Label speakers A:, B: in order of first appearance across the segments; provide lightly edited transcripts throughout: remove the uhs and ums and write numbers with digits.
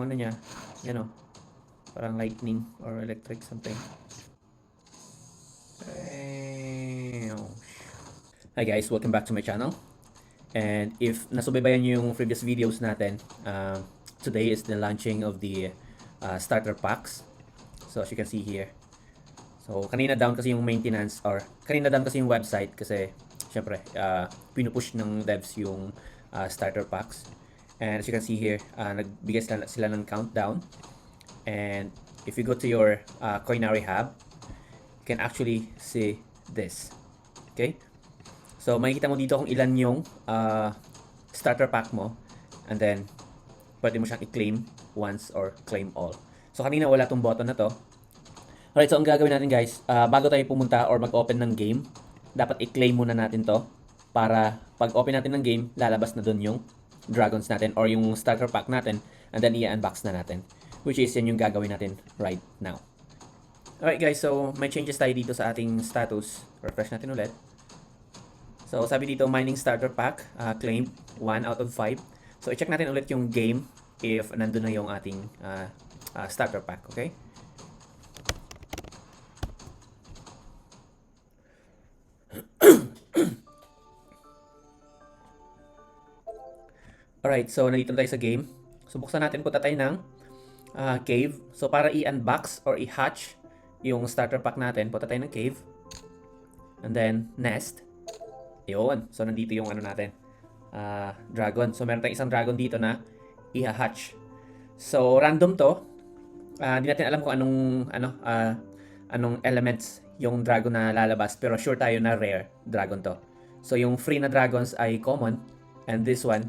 A: yung ano niya, yan o. Parang lightning or electric something. Hi guys, welcome back to my channel. And if nasubaybayan nyo yung previous videos natin, today is the launching of the starter packs. So as you can see here. So kanina down kasi yung maintenance or kanina down kasi yung website kasi syempre pinupush ng devs yung starter packs. And as you can see here, nagbigay sila ng countdown. And if you go to your Coinary Hub, you can actually see this. Okay? So makikita mo dito kung ilan yung starter pack mo, and then pwede mo siyang i-claim once or claim all. So kanina wala tong button na to. Alright, so ang gagawin natin guys, bago tayo pumunta or mag-open ng game, dapat i-claim muna natin to para pag open natin ng game, lalabas na dun yung dragons natin or yung starter pack natin, and then i-unbox na natin, which is yan yung gagawin natin right now. Alright guys, so may changes tayo dito sa ating status. Refresh natin ulit. So sabi dito, mining starter pack, claimed 1 out of 5. So i-check natin ulit yung game if nandun na yung ating starter pack, okay? Alright, so nandito tayo sa game. So buksan natin, punta tayo ng cave. So para i-unbox or i-hatch yung starter pack natin, punta tayo ng cave. And then nest. Yun. So, nandito yung ano natin. Dragon. So, meron tayong isang dragon dito na i-hatch. So, random to. Hindi natin alam kung anong elements yung dragon na lalabas. Pero sure tayo na rare dragon to. So, yung free na dragons ay common. And this one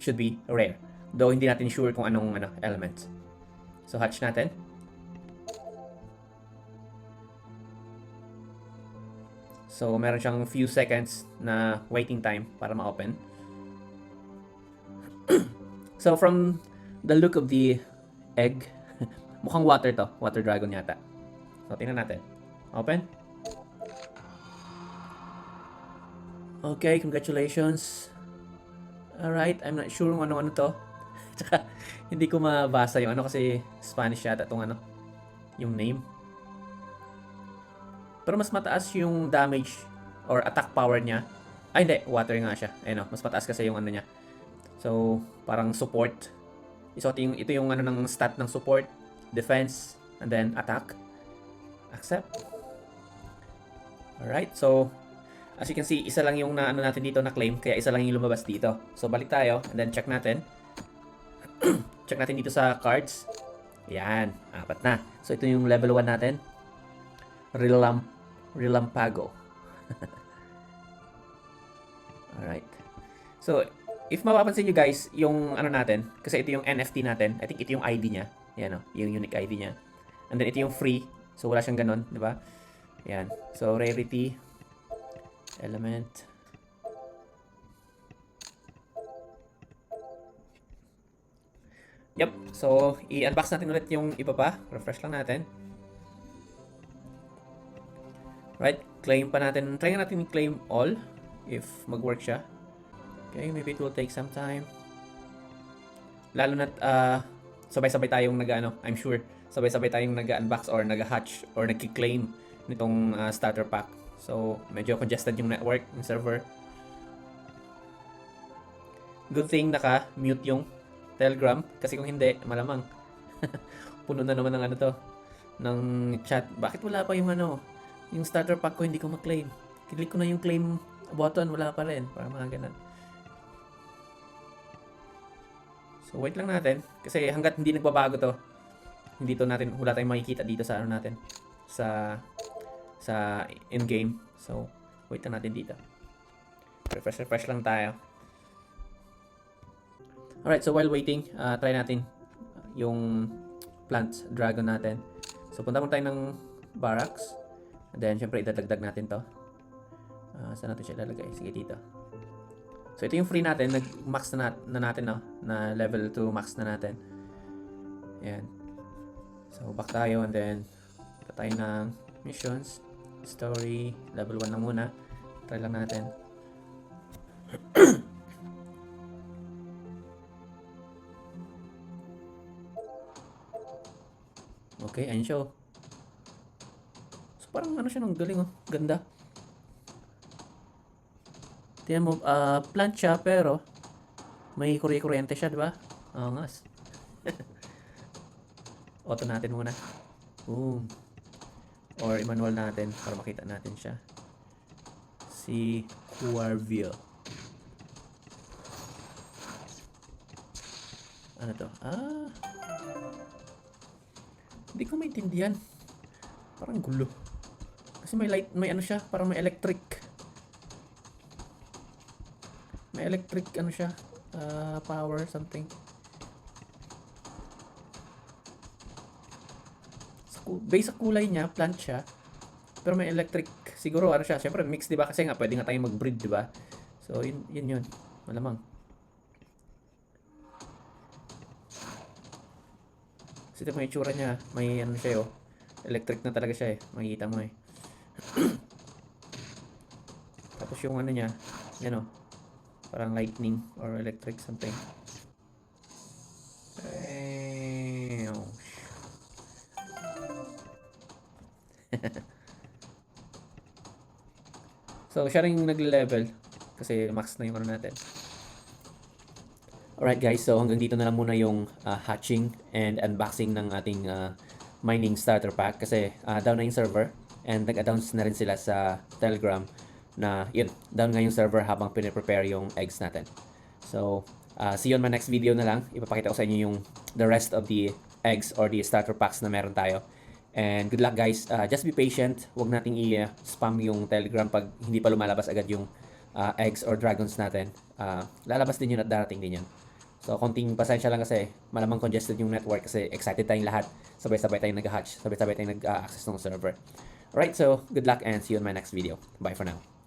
A: should be rare. Though, hindi natin sure kung anong elements. So, hatch natin. So, meron siyang few seconds na waiting time para ma-open. So, from the look of the egg, mukhang water to. Water dragon yata. So, tingnan natin. Open. Okay, congratulations. Alright, I'm not sure kung ano-ano to. Tsaka, hindi ko mabasa yung kasi Spanish yata itong yung name. Pero mas mataas yung damage or attack power niya. Ay hindi, water nga siya. Ayun, mas mataas kasi yung niya. So, parang support. So, ito yung ng stat ng support, defense, and then attack. Accept. Alright, so as you can see, isa lang yung natin dito na claim, kaya isa lang yung lumabas dito. So, balik tayo, and then check natin. Check natin dito sa cards. Yan, 4 na. So, ito yung level 1 natin. Relampago. Alright. So, if mapapansin nyo guys, yung natin, kasi ito yung NFT natin, I think ito yung ID niya. Yan yung unique ID niya. And then ito yung free. So, wala siyang ganun, di ba? Yan. So, rarity, element. Yep. So, i-unbox natin ulit yung iba pa. Refresh lang natin. Right, claim pa natin. Try natin i-claim all if mag-work siya. Okay, maybe it will take some time. Lalo na sabay-sabay tayong I'm sure sabay-sabay tayong nag-unbox or nag-hatch or nag-claim nitong starter pack. So, medyo congested yung network, yung server. Good thing naka-mute yung Telegram kasi kung hindi, malamang puno na naman ng ng chat. Bakit wala pa yung yung starter pack ko, hindi ko ma-claim. Click ko na yung claim button, wala pa rin. Para mga ganun. So, wait lang natin. Kasi hanggat hindi nagbabago to, wala tayong makikita dito sa natin. Sa in-game. So, wait lang natin dito. Refresh lang tayo. Alright, so while waiting, try natin yung plant dragon natin. So, punta tayo ng barracks. And then, syempre, idadagdag natin to. Saan natin siya ilalagay? Sige, dito. So, ito yung free natin. Nag-max na natin, na level 2 max na natin. Ayan. So, back tayo. And then, tayo ng missions. Story. Level 1 lang muna. Try lang natin. Okay, ayun siya oh. So parang ano siya, ng galing oh. Ganda. Tingnan mo, plant siya pero may kuryente siya, di ba? Angas. Auto natin muna. Boom. Or i-manual natin para makita natin siya. Si Quarville. Ano to? Hindi ko maintindihan. Parang gulo. Kasi may light, may ano siya, parang may electric. May electric ano siya, power something. Base sa kulay niya, plant siya. Pero may electric, siguro ano siya, syempre mix, 'di ba? Kasi nga pwede nga tayong mag-breed, 'di ba? So yun. Malamang. Kasi ito mo yung itsura niya, may ano siya oh. Electric na talaga siya eh. Makikita mo eh. Tapos yung ano niya, yan oh. Parang lightning or electric something. So, siya rin nagle-level kasi max na yung ano natin. Alright guys, so hanggang dito na lang muna yung hatching and unboxing ng ating mining starter pack kasi down na yung server and nag-announce na rin sila sa Telegram na yun, down nga yung server habang piniprepare yung eggs natin. So, see you on my next video na lang. Ipapakita ko sa inyo yung the rest of the eggs or the starter packs na meron tayo. And good luck guys. Just be patient. Huwag nating i-spam yung Telegram pag hindi pa lumalabas agad yung eggs or dragons natin. Lalabas din yun at darating din yun. So, konting pasensya lang kasi malamang congested yung network kasi excited tayong lahat. Sabay-sabay tayong nag-hatch. Sabay-sabay tayong nag-access ng server. Alright, so good luck and see you in my next video. Bye for now.